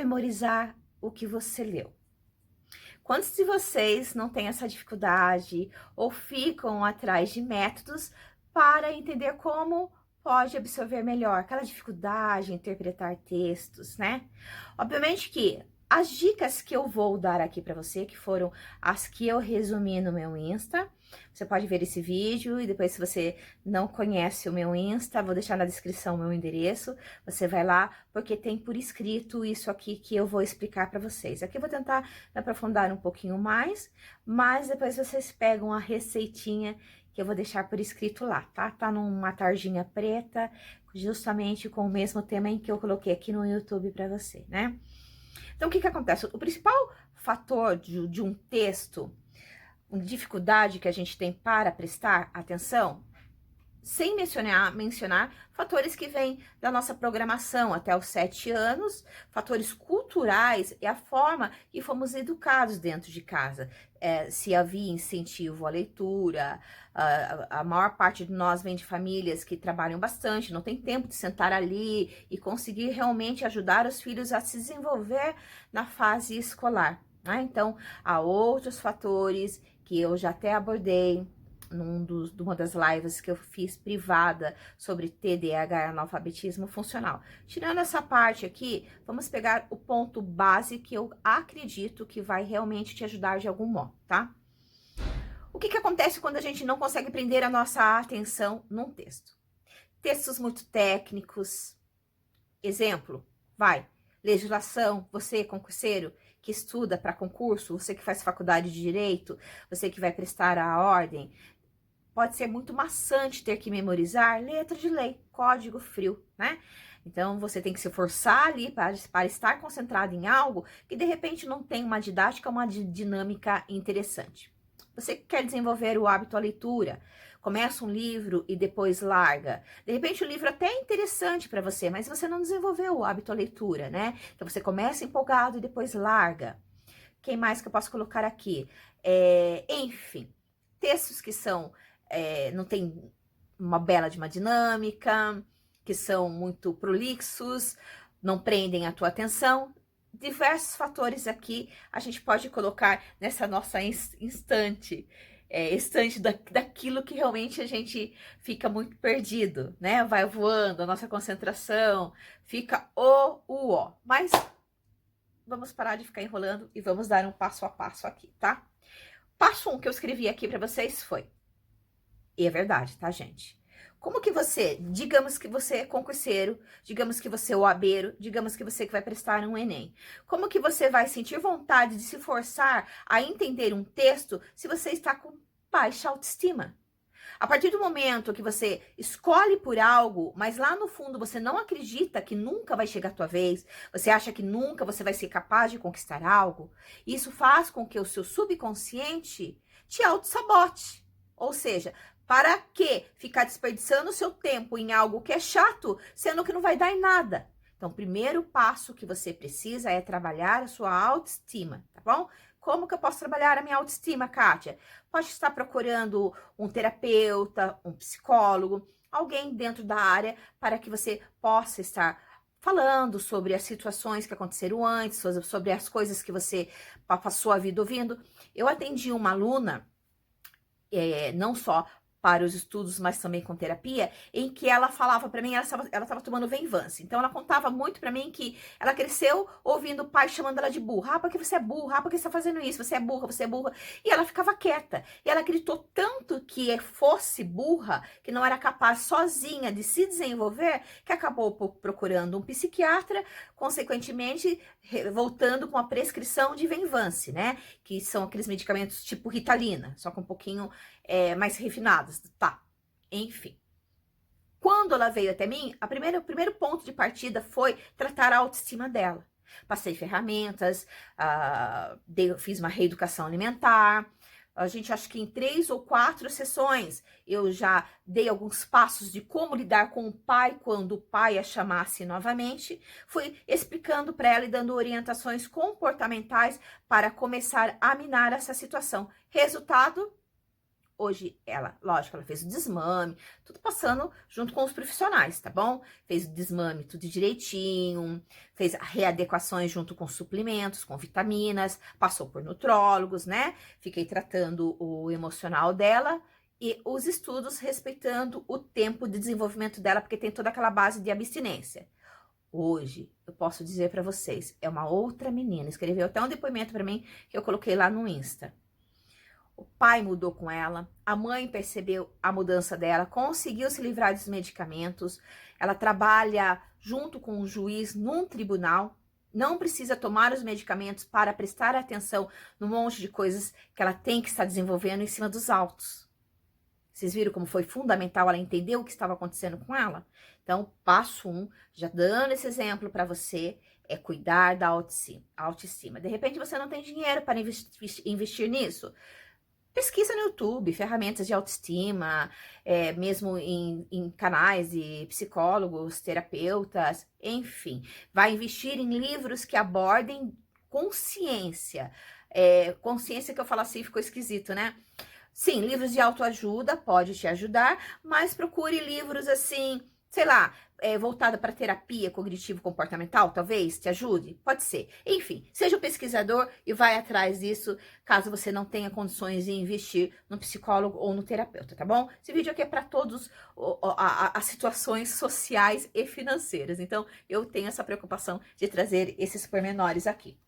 memorizar o que você leu? Quantos de vocês não têm essa dificuldade ou ficam atrás de métodos para entender como pode absorver melhor aquela dificuldade em interpretar textos, né? Obviamente que as dicas que eu vou dar aqui para você, que foram as que eu resumi no meu Insta, você pode ver esse vídeo e depois, se você não conhece o meu Insta, vou deixar na descrição o meu endereço, você vai lá, porque tem por escrito isso aqui que eu vou explicar para vocês. Aqui eu vou tentar me aprofundar um pouquinho mais, mas depois vocês pegam a receitinha que eu vou deixar por escrito lá, tá? Tá numa tarjinha preta, justamente com o mesmo tema em que eu coloquei aqui no YouTube para você, né? Então, o que que acontece? O principal fator de um texto, uma dificuldade que a gente tem para prestar atenção, sem mencionar fatores que vêm da nossa programação até os 7 anos, fatores culturais e a forma que fomos educados dentro de casa. Se havia incentivo à leitura, a maior parte de nós vem de famílias que trabalham bastante, não tem tempo de sentar ali e conseguir realmente ajudar os filhos a se desenvolver na fase escolar, né? Então, há outros fatores que eu já até abordei numa das lives que eu fiz privada sobre TDAH e analfabetismo funcional. Tirando essa parte aqui, vamos pegar o ponto base que eu acredito que vai realmente te ajudar de algum modo, tá? O que que acontece quando a gente não consegue prender a nossa atenção num texto? Textos muito técnicos. Exemplo, legislação, você concurseiro que estuda para concurso, você que faz faculdade de direito, você que vai prestar a ordem, pode ser muito maçante ter que memorizar letra de lei, código frio, né? Então, você tem que se forçar ali para estar concentrado em algo que, de repente, não tem uma didática, uma dinâmica interessante. Você quer desenvolver o hábito à leitura, começa um livro e depois larga. De repente, o livro até é interessante para você, mas você não desenvolveu o hábito à leitura, né? Então, você começa empolgado e depois larga. Quem mais que eu posso colocar aqui? Enfim, textos que são não tem uma bela de uma dinâmica, que são muito prolixos, não prendem a tua atenção. Diversos fatores aqui a gente pode colocar nessa nossa estante daquilo que realmente a gente fica muito perdido, né? Vai voando, a nossa concentração fica ó. Mas vamos parar de ficar enrolando e vamos dar um passo a passo aqui, tá? Passo 1 que eu escrevi aqui para vocês foi: e é verdade, tá, gente? Como que você, digamos que você é concurseiro, digamos que você é OABeiro, digamos que você que vai prestar um Enem. Como que você vai sentir vontade de se forçar a entender um texto se você está com baixa autoestima? A partir do momento que você escolhe por algo, mas lá no fundo você não acredita que nunca vai chegar a tua vez, você acha que nunca você vai ser capaz de conquistar algo, isso faz com que o seu subconsciente te auto-sabote. Ou seja, para que ficar desperdiçando o seu tempo em algo que é chato, sendo que não vai dar em nada? Então, o primeiro passo que você precisa é trabalhar a sua autoestima, tá bom? Como que eu posso trabalhar a minha autoestima, Kátia? Pode estar procurando um terapeuta, um psicólogo, alguém dentro da área para que você possa estar falando sobre as situações que aconteceram antes, sobre as coisas que você passou a vida ouvindo. Eu atendi uma aluna, não só para os estudos, mas também com terapia, em que ela falava para mim, ela estava tomando Venvance. Então, ela contava muito para mim que ela cresceu ouvindo o pai chamando ela de burra. Ah, porque você é burra? Ah, porque você está fazendo isso? Você é burra, você é burra. E ela ficava quieta. E ela acreditou tanto que fosse burra, que não era capaz sozinha de se desenvolver, que acabou procurando um psiquiatra, consequentemente, voltando com a prescrição de Venvance, né? Que são aqueles medicamentos tipo Ritalina, só com um pouquinho mais refinados, tá? Enfim. Quando ela veio até mim, o primeiro ponto de partida foi tratar a autoestima dela. Passei ferramentas, fiz uma reeducação alimentar. A gente, acho que em 3 ou 4 sessões, eu já dei alguns passos de como lidar com o pai quando o pai a chamasse novamente. Fui explicando para ela e dando orientações comportamentais para começar a minar essa situação. Resultado: Hoje ela, lógico, ela fez o desmame, tudo passando junto com os profissionais, tá bom? Fez o desmame tudo direitinho, fez readequações junto com suplementos, com vitaminas, passou por nutrólogos, né? Fiquei tratando o emocional dela e os estudos respeitando o tempo de desenvolvimento dela, porque tem toda aquela base de abstinência. Hoje, eu posso dizer para vocês, é uma outra menina. Escreveu até um depoimento para mim que eu coloquei lá no Insta. O pai mudou com ela, a mãe percebeu a mudança dela, conseguiu se livrar dos medicamentos. Ela trabalha junto com o juiz num tribunal, não precisa tomar os medicamentos para prestar atenção no monte de coisas que ela tem que estar desenvolvendo em cima dos autos. Vocês viram como foi fundamental ela entender o que estava acontecendo com ela? Então, passo 1, já dando esse exemplo para você, é cuidar da autoestima. De repente, você não tem dinheiro para investir nisso? Pesquisa no YouTube, ferramentas de autoestima, mesmo em canais de psicólogos, terapeutas, enfim. Vai investir em livros que abordem consciência. Consciência que eu falo assim ficou esquisito, né? Sim, livros de autoajuda pode te ajudar, mas procure livros assim, sei lá, voltada para terapia cognitivo-comportamental, talvez te ajude? Pode ser. Enfim, seja um pesquisador e vai atrás disso, caso você não tenha condições de investir no psicólogo ou no terapeuta, tá bom? Esse vídeo aqui é para todos as situações sociais e financeiras, então eu tenho essa preocupação de trazer esses pormenores aqui.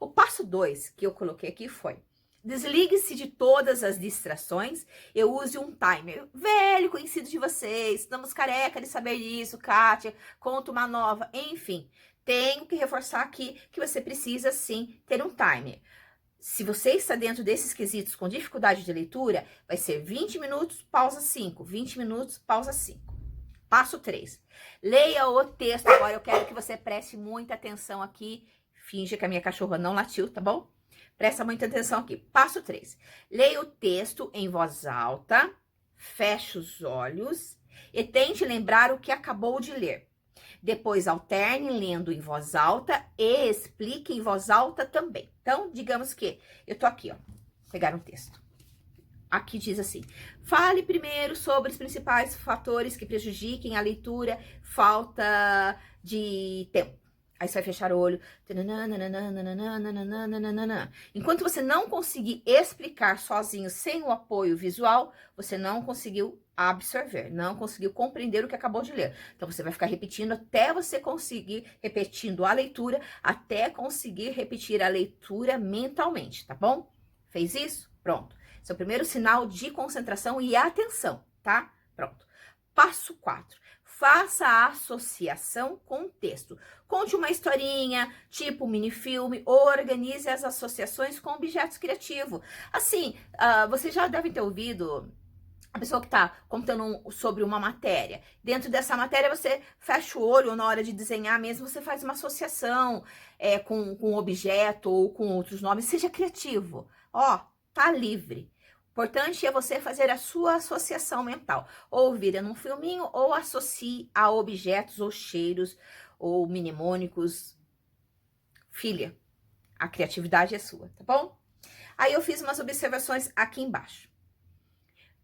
O passo 2 que eu coloquei aqui foi: desligue-se de todas as distrações. Eu use um timer. Velho, conhecido de vocês. Estamos careca de saber disso, Kátia. Conta uma nova. Enfim, tenho que reforçar aqui que você precisa, sim, ter um timer. Se você está dentro desses quesitos com dificuldade de leitura, vai ser 20 minutos, pausa 5. 20 minutos, pausa 5. Passo 3. Leia o texto. Agora eu quero que você preste muita atenção aqui. Finge que a minha cachorra não latiu, tá bom? Presta muita atenção aqui. Passo 3. Leia o texto em voz alta, feche os olhos e tente lembrar o que acabou de ler. Depois alterne lendo em voz alta e explique em voz alta também. Então, digamos que eu tô aqui, ó, pegar um texto. Aqui diz assim: fale primeiro sobre os principais fatores que prejudiquem a leitura, falta de tempo. Aí você vai fechar o olho. Enquanto você não conseguir explicar sozinho, sem o apoio visual, você não conseguiu absorver, não conseguiu compreender o que acabou de ler. Então, você vai ficar repetindo até você conseguir, repetindo a leitura, até conseguir repetir a leitura mentalmente, tá bom? Fez isso? Pronto. Esse é o primeiro sinal de concentração e atenção, tá? Pronto. Passo 4. Faça a associação com o texto. Conte uma historinha, tipo minifilme, ou organize as associações com objetos criativos. Assim, vocês já devem ter ouvido a pessoa que está contando sobre uma matéria. Dentro dessa matéria, você fecha o olho, ou na hora de desenhar mesmo, você faz uma associação com um objeto ou com outros nomes. Seja criativo. Ó, tá livre. Importante é você fazer a sua associação mental. Ou vira num filminho, ou associe a objetos, ou cheiros, ou mnemônicos. Filha, a criatividade é sua, tá bom? Aí eu fiz umas observações aqui embaixo.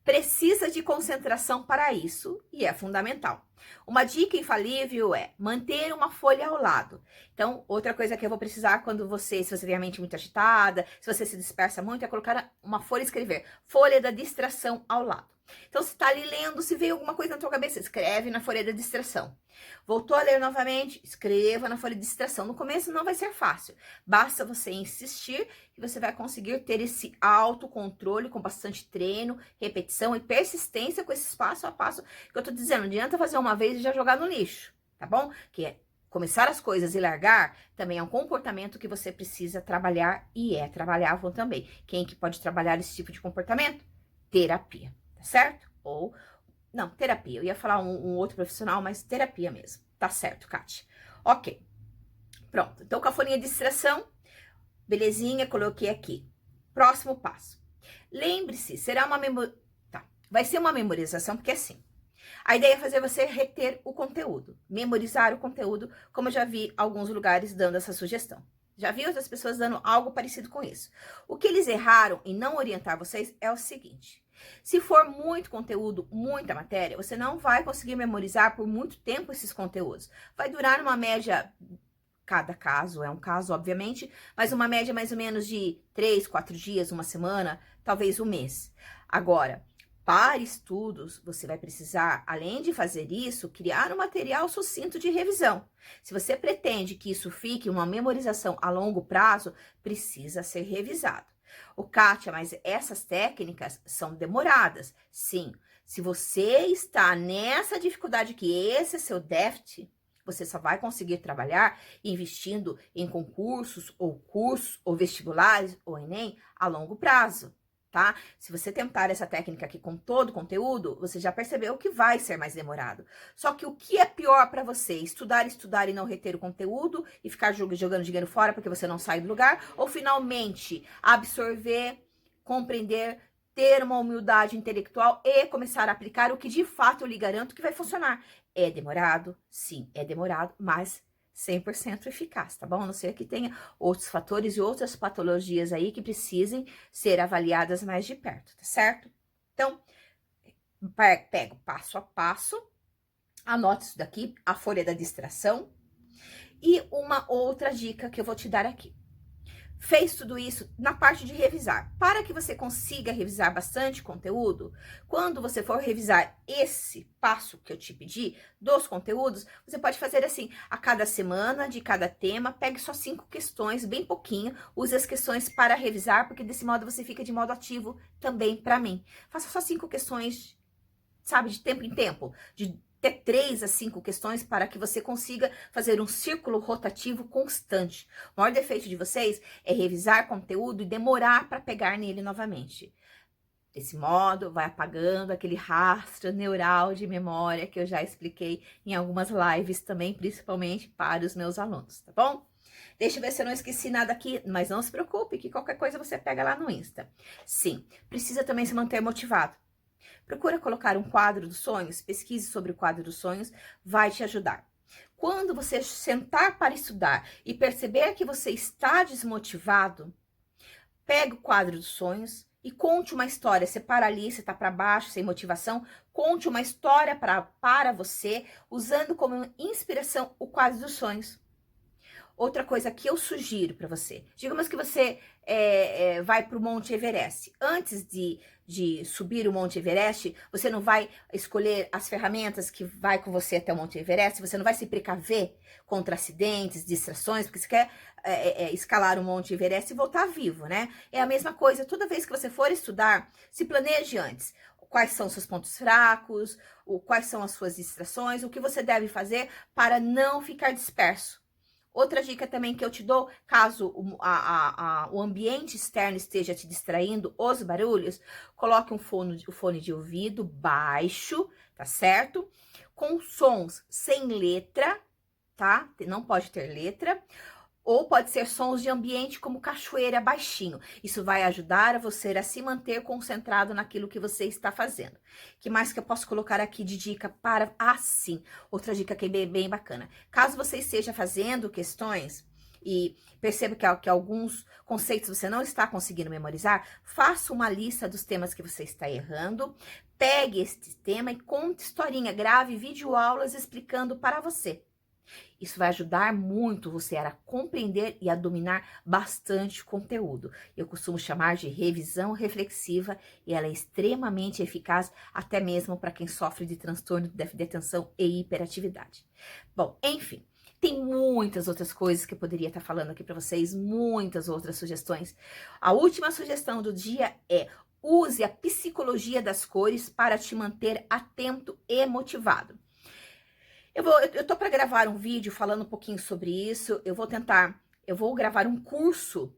Precisa de concentração para isso e é fundamental. Uma dica infalível é manter uma folha ao lado. Então, outra coisa que eu vou precisar quando se você tem a mente muito agitada, se você se dispersa muito, é colocar uma folha e escrever. Folha da distração ao lado. Então, se está ali lendo, se veio alguma coisa na tua cabeça, escreve na folha da distração. Voltou a ler novamente, escreva na folha de distração. No começo não vai ser fácil. Basta você insistir e você vai conseguir ter esse autocontrole com bastante treino, repetição e persistência com esse passo a passo que eu tô dizendo. Não adianta fazer uma vez e já jogar no lixo, tá bom? Que é começar as coisas e largar também é um comportamento que você precisa trabalhar e é trabalhável também. Quem que pode trabalhar esse tipo de comportamento? Terapia. Tá certo? Ou, não, terapia. Eu ia falar um outro profissional, mas terapia mesmo. Tá certo, Kátia. Ok. Pronto. Então, com a folhinha de distração, belezinha, coloquei aqui. Próximo passo. Lembre-se, será uma vai ser uma memorização, porque assim, a ideia é fazer você reter o conteúdo, memorizar o conteúdo, como eu já vi alguns lugares dando essa sugestão. Já vi outras pessoas dando algo parecido com isso. O que eles erraram em não orientar vocês é o seguinte: se for muito conteúdo, muita matéria, você não vai conseguir memorizar por muito tempo esses conteúdos. Vai durar uma média, cada caso é um caso, obviamente, mas uma média mais ou menos de 3, 4 dias, uma semana, talvez um mês. Agora, para estudos, você vai precisar, além de fazer isso, criar um material sucinto de revisão. Se você pretende que isso fique uma memorização a longo prazo, precisa ser revisado. Ô, Kátia, mas essas técnicas são demoradas. Sim, se você está nessa dificuldade que esse é seu déficit, você só vai conseguir trabalhar investindo em concursos, ou cursos, ou vestibulares, ou Enem, a longo prazo. Tá? Se você tentar essa técnica aqui com todo o conteúdo, você já percebeu que vai ser mais demorado. Só que o que é pior para você? Estudar e não reter o conteúdo e ficar jogando dinheiro fora porque você não sai do lugar? Ou finalmente absorver, compreender, ter uma humildade intelectual e começar a aplicar o que de fato eu lhe garanto que vai funcionar? É demorado? Sim, é demorado, mas 100% eficaz, tá bom? A não ser que tenha outros fatores e outras patologias aí que precisem ser avaliadas mais de perto, tá certo? Então, pego passo a passo, anote isso daqui, a folha da distração. E uma outra dica que eu vou te dar aqui. Fez tudo isso na parte de revisar. Para que você consiga revisar bastante conteúdo, quando você for revisar esse passo que eu te pedi dos conteúdos, você pode fazer assim, a cada semana, de cada tema, pegue só 5 questões, bem pouquinho, use as questões para revisar, porque desse modo você fica de modo ativo também para mim. Faça só 5 questões, sabe, de tempo em tempo, de ter 3 a 5 questões para que você consiga fazer um círculo rotativo constante. O maior defeito de vocês é revisar conteúdo e demorar para pegar nele novamente. Desse modo, vai apagando aquele rastro neural de memória que eu já expliquei em algumas lives também, principalmente para os meus alunos, tá bom? Deixa eu ver se eu não esqueci nada aqui, mas não se preocupe que qualquer coisa você pega lá no Insta. Sim, precisa também se manter motivado. Procura colocar um quadro dos sonhos, pesquise sobre o quadro dos sonhos, vai te ajudar. Quando você sentar para estudar e perceber que você está desmotivado, pega o quadro dos sonhos e conte uma história. Você para ali, você está para baixo, sem motivação, conte uma história para você, usando como inspiração o quadro dos sonhos. Outra coisa que eu sugiro para você, digamos que você vai para o Monte Everest. Antes de subir o Monte Everest, você não vai escolher as ferramentas que vai com você até o Monte Everest, você não vai se precaver contra acidentes, distrações, porque você quer escalar o Monte Everest e voltar vivo, né? É a mesma coisa, toda vez que você for estudar, se planeje antes. Quais são os seus pontos fracos, quais são as suas distrações, o que você deve fazer para não ficar disperso. Outra dica também que eu te dou, caso o ambiente externo esteja te distraindo, os barulhos, coloque um fone de ouvido baixo, tá certo? Com sons sem letra, tá? Não pode ter letra. Ou pode ser sons de ambiente como cachoeira baixinho. Isso vai ajudar você a se manter concentrado naquilo que você está fazendo. Que mais que eu posso colocar aqui de dica para... sim, outra dica que é bem bacana. Caso você esteja fazendo questões e perceba que alguns conceitos você não está conseguindo memorizar, faça uma lista dos temas que você está errando, pegue este tema e conte historinha, grave videoaulas explicando para você. Isso vai ajudar muito você a compreender e a dominar bastante conteúdo. Eu costumo chamar de revisão reflexiva e ela é extremamente eficaz até mesmo para quem sofre de transtorno de déficit de atenção e hiperatividade. Bom, enfim, tem muitas outras coisas que eu poderia estar falando aqui para vocês, muitas outras sugestões. A última sugestão do dia é: use a psicologia das cores para te manter atento e motivado. Eu tô para gravar um vídeo falando um pouquinho sobre isso. Eu vou gravar um curso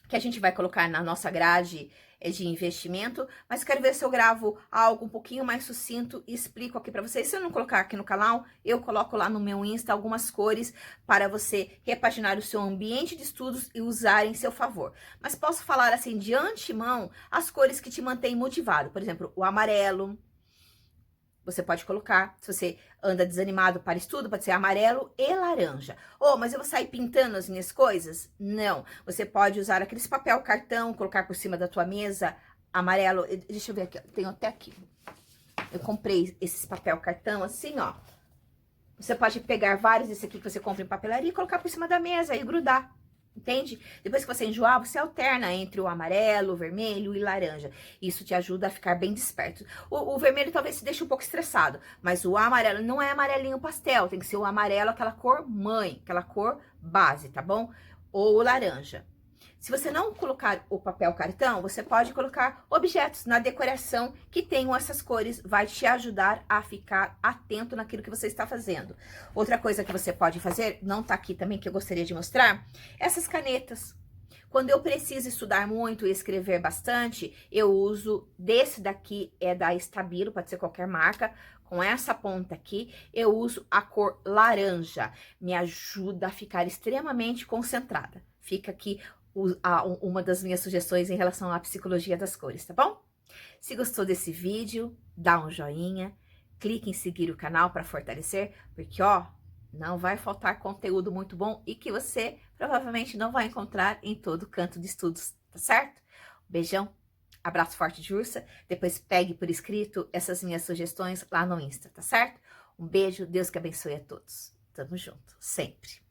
que a gente vai colocar na nossa grade de investimento, mas quero ver se eu gravo algo um pouquinho mais sucinto e explico aqui para vocês. Se eu não colocar aqui no canal, eu coloco lá no meu Insta algumas cores para você repaginar o seu ambiente de estudos e usar em seu favor. Mas posso falar assim de antemão as cores que te mantêm motivado. Por exemplo, o amarelo, você pode colocar. Se você anda desanimado para estudo, pode ser amarelo e laranja. Oh, mas eu vou sair pintando as minhas coisas? Não. Você pode usar aqueles papel cartão, colocar por cima da tua mesa, amarelo. Deixa eu ver aqui, tenho até aqui. Eu comprei esses papel cartão assim, ó. Você pode pegar vários desse aqui que você compra em papelaria e colocar por cima da mesa e grudar. Entende? Depois que você enjoar, você alterna entre o amarelo, o vermelho e laranja. Isso te ajuda a ficar bem desperto. O vermelho talvez te deixe um pouco estressado, mas o amarelo não é amarelinho pastel, tem que ser o amarelo, aquela cor mãe, aquela cor base, tá bom? Ou o laranja. Se você não colocar o papel cartão, você pode colocar objetos na decoração que tenham essas cores, vai te ajudar a ficar atento naquilo que você está fazendo. Outra coisa que você pode fazer, não tá aqui também, que eu gostaria de mostrar, essas canetas. Quando eu preciso estudar muito e escrever bastante, eu uso desse daqui, é da Stabilo, pode ser qualquer marca, com essa ponta aqui, eu uso a cor laranja. Me ajuda a ficar extremamente concentrada. Fica aqui uma das minhas sugestões em relação à psicologia das cores, tá bom? Se gostou desse vídeo, dá um joinha, clique em seguir o canal para fortalecer, porque ó, não vai faltar conteúdo muito bom e que você provavelmente não vai encontrar em todo canto de estudos, tá certo? Beijão, abraço forte de ursa, depois pegue por escrito essas minhas sugestões lá no Insta, tá certo? Um beijo, Deus que abençoe a todos. Tamo junto, sempre.